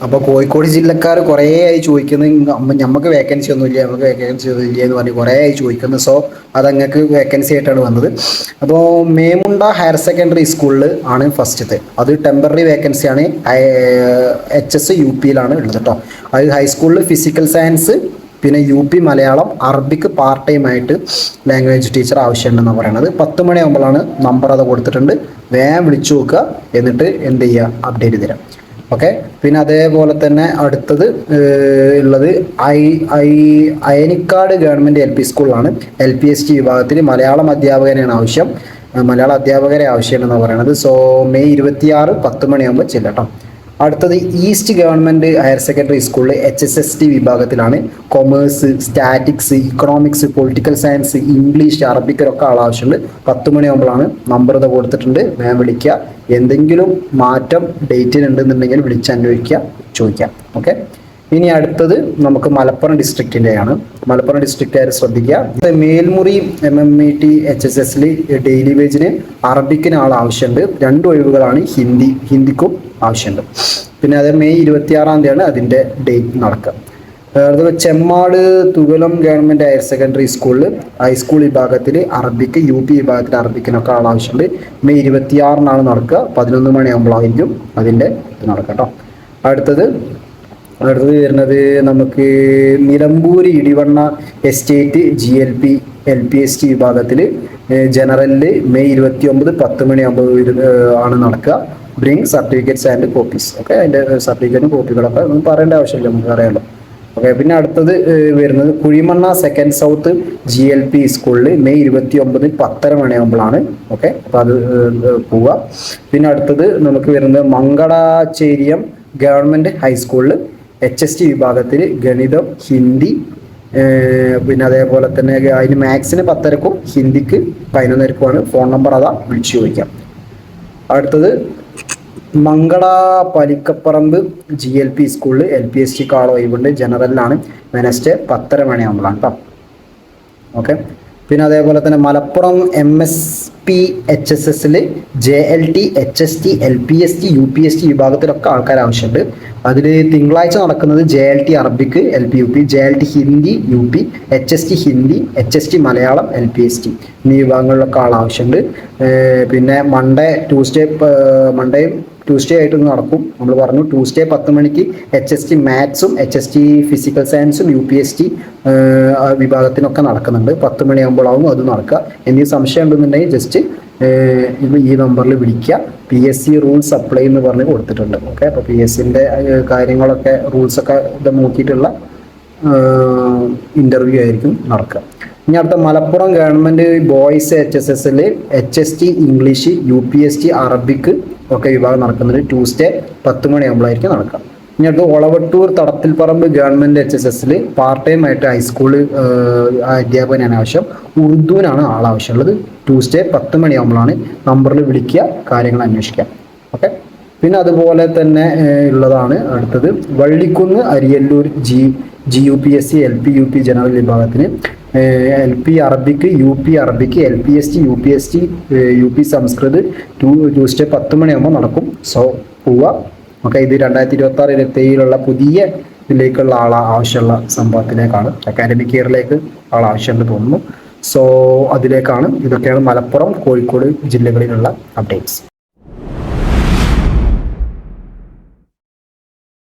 അപ്പോൾ കോഴിക്കോട് ജില്ലക്കാർ കുറേ ആയി ചോദിക്കുന്നത് നമുക്ക് വേക്കൻസി ഒന്നുമില്ല, നമുക്ക് വേക്കൻസി ഒന്നുമില്ല എന്ന് പറഞ്ഞ് കുറേ ആയി ചോദിക്കുന്നത്. സോ അത് അങ്ങക്ക് വേക്കൻസി ആയിട്ടാണ് വന്നത്. അപ്പോൾ മേമുണ്ട ഹയർ സെക്കൻഡറി സ്കൂളിൽ ആണ് ഫസ്റ്റത്തെ. അത് ടെമ്പററി വേക്കൻസിയാണ്. HS UPയിലാണ് ഉള്ളത് കേട്ടോ. അത് ഹൈസ്കൂളിൽ ഫിസിക്കൽ സയൻസ്, പിന്നെ UP മലയാളം, അറബിക്ക് പാർട്ട് ടൈം ആയിട്ട് ലാംഗ്വേജ് ടീച്ചർ ആവശ്യമുണ്ടെന്നാണ് പറയുന്നത്. 10 മണിയാകുമ്പോഴാണ് നമ്പർ അത് കൊടുത്തിട്ടുണ്ട്. വേഗം വിളിച്ചു നോക്കുക, എന്നിട്ട് എന്ത് ചെയ്യുക, അപ്ഡേറ്റ് തരാം. ഓക്കെ. പിന്നെ അതേപോലെ തന്നെ അടുത്തത് ഉള്ളത് അയനിക്കാട് ഗവൺമെൻറ് LP സ്കൂളിലാണ്. LPST വിഭാഗത്തിൽ മലയാളം അധ്യാപകനെയാണ് ആവശ്യം, മലയാള അധ്യാപകരെ ആവശ്യമുണ്ടെന്നാണ് പറയുന്നത്. സോ മെയ് 26 10 മണിയാകുമ്പോൾ ചെല്ലട്ടോ. അടുത്തത് ഈസ്റ്റ് ഗവൺമെൻറ് ഹയർ സെക്കൻഡറി സ്കൂളിൽ HSST വിഭാഗത്തിലാണ്. Commerce, statics, economics, political science, English, അറബിക്കിലൊക്കെ ആവശ്യമുണ്ട്. 10 മണിയാകുമ്പോഴാണ് നമ്പർ ഇത് കൊടുത്തിട്ടുണ്ട്. വേഗം വിളിക്കുക. എന്തെങ്കിലും മാറ്റം ഡേറ്റിനുണ്ടെന്നുണ്ടെങ്കിൽ വിളിച്ചന്വേഷിക്കുക, ചോദിക്കാം. ഓക്കെ. ഇനി അടുത്തത് നമുക്ക് മലപ്പുറം ഡിസ്ട്രിക്റ്റിൻ്റെയാണ്. മലപ്പുറം ഡിസ്ട്രിക്റ്റുകാർ ശ്രദ്ധിക്കുക. മേൽമുറി MMET HSSൽ ഡെയിലി വേജിന് അറബിക്കിന് ആൾ ആവശ്യമുണ്ട്. 2 ഒഴിവുകളാണ്. ഹിന്ദിക്കും ആവശ്യമുണ്ട്. പിന്നെ അത് മെയ് 26 അതിൻ്റെ ഡേറ്റ് നടക്കുക. അതുപോലെ ചെമ്മാട് തുകലം ഗവൺമെൻറ് ഹയർ സെക്കൻഡറി സ്കൂളിൽ ഹൈസ്കൂൾ വിഭാഗത്തിൽ അറബിക്ക്, UP വിഭാഗത്തിൽ അറബിക്കിനൊക്കെ ആൾ ആവശ്യമുണ്ട്. മെയ് 26 നടക്കുക. 11 മണിയാകുമ്പോഴായിരിക്കും അതിൻ്റെ ഇത് നടക്കുക കേട്ടോ. അടുത്തത് വരുന്നത് നമുക്ക് Nilambur Edivanna estate GLP LPST വിഭാഗത്തിൽ ജനറലിൽ മെയ് 29 10 മണിയാകുമ്പോൾ ആണ് നടക്കുക. Bring certificates and copies. Okay. അതിൻ്റെ സർട്ടിഫിക്കറ്റും കോപ്പികളൊക്കെ ഒന്നും പറയേണ്ട ആവശ്യമില്ല, നമുക്ക് അറിയാമല്ലോ. ഓക്കെ. പിന്നെ അടുത്തത് വരുന്നത് കുഴിമണ്ണ സെക്കൻഡ് സൗത്ത് GLP സ്കൂളിൽ മെയ് 29 10:30 മണിയാകുമ്പോഴാണ്. ഓക്കെ. അപ്പോൾ അത് പോവുക. പിന്നെ അടുത്തത് നമുക്ക് വരുന്നത് മംഗളാചേരിയം ഗവൺമെൻറ് ഹൈസ്കൂളിൽ HST വിഭാഗത്തിൽ ഗണിതം, ഹിന്ദി, പിന്നെ അതേപോലെ തന്നെ അതിന് മാത്സിന് 10:30ക്കും ഹിന്ദിക്ക് 11:30ക്കുമാണ്. ഫോൺ നമ്പർ അതാ, വിളിച്ചു ചോദിക്കാം. അടുത്തത് മംഗള പലിക്കപ്പറമ്പ് GLP സ്കൂളിൽ LPST കാൾ ഒഴിവുണ്ട്. ജനറലിലാണ്. വെനസ്ഡേ 10:30 മണിയാകുമ്പോഴാണ് കേട്ടോ. ഓക്കെ. പിന്നെ അതേപോലെ തന്നെ Malappuram MSP HSSൽ JLT HST LPST UPST വിഭാഗത്തിലൊക്കെ ആൾക്കാർ ആവശ്യമുണ്ട്. അതിൽ തിങ്കളാഴ്ച നടക്കുന്നത് JLT അറബിക്ക് LP UP, JLT Hindi UP, HST Hindi, HST Malayalam LPST എന്നീ വിഭാഗങ്ങളിലൊക്കെ ആൾ ആവശ്യമുണ്ട്. പിന്നെ മൺഡേയും ട്യൂസ്ഡേ ആയിട്ട് നടക്കും. നമ്മൾ പറഞ്ഞു ട്യൂസ്ഡേ 10 മണിക്ക് HST മാത്സും HST ഫിസിക്കൽ സയൻസും UPST വിഭാഗത്തിനൊക്കെ നടക്കുന്നുണ്ട്. 10 മണിയാകുമ്പോഴാവും അത് നടക്കുക. എന്തെങ്കിലും സംശയം ഉണ്ടെന്നുണ്ടെങ്കിൽ ജസ്റ്റ് ഈ നമ്പറിൽ വിളിക്കുക. PSC റൂൾസ് അപ്ലൈ എന്ന് പറഞ്ഞ് കൊടുത്തിട്ടുണ്ട്. ഓക്കെ. അപ്പോൾ PSCൻ്റെ കാര്യങ്ങളൊക്കെ റൂൾസൊക്കെ ഇത് നോക്കിയിട്ടുള്ള ഇൻ്റർവ്യൂ ആയിരിക്കും നടക്കുക. ഇനി അടുത്ത മലപ്പുറം ഗവൺമെൻറ് ബോയ്സ് HSSൽ HST ഇംഗ്ലീഷ്, UPST അറബിക്ക് ഒക്കെ വിഭാഗം നടക്കുന്നത് ട്യൂസ്ഡേ 10 മണിയാകുമ്പോഴായിരിക്കും നടക്കുക. ഇനി അടുത്ത് ഒളവട്ടൂർ തടത്തിൽപ്പറമ്പ് ഗവൺമെൻറ് HSSൽ പാർട്ട് ടൈം ആയിട്ട് ഹൈസ്കൂൾ അധ്യാപകനാണ് ആവശ്യം. ഉറുദുവിനാണ് ആവശ്യമുള്ളത്. ട്യൂസ്ഡേ 10 മണിയാകുമ്പോഴാണ്. നമ്പറിൽ വിളിക്കുക, കാര്യങ്ങൾ അന്വേഷിക്കുക. ഓക്കെ. പിന്നെ അതുപോലെ തന്നെ ഉള്ളതാണ് അടുത്തത് Vallikkunnu Ariyalur GUPSC LP UP general വിഭാഗത്തിന് LP അറബിക്ക്, UP അറബിക്ക്, LPST UPST UP Sanskrit Tuesday 10 മണിയാകുമ്പോൾ നടക്കും. സോ പോവുക. ഓക്കെ. ഇത് 2026-27 പുതിയ ഇതിലേക്കുള്ള ആവശ്യമുള്ള സംഭവത്തിലേക്കാണ്. അക്കാഡമിക് ഇയറിലേക്ക് ആവശ്യമുണ്ട് തോന്നുന്നു. സോ അതിലേക്കാണ്. ഇതൊക്കെയാണ് മലപ്പുറം, കോഴിക്കോട് ജില്ലകളിലുള്ള അപ്ഡേറ്റ്സ്.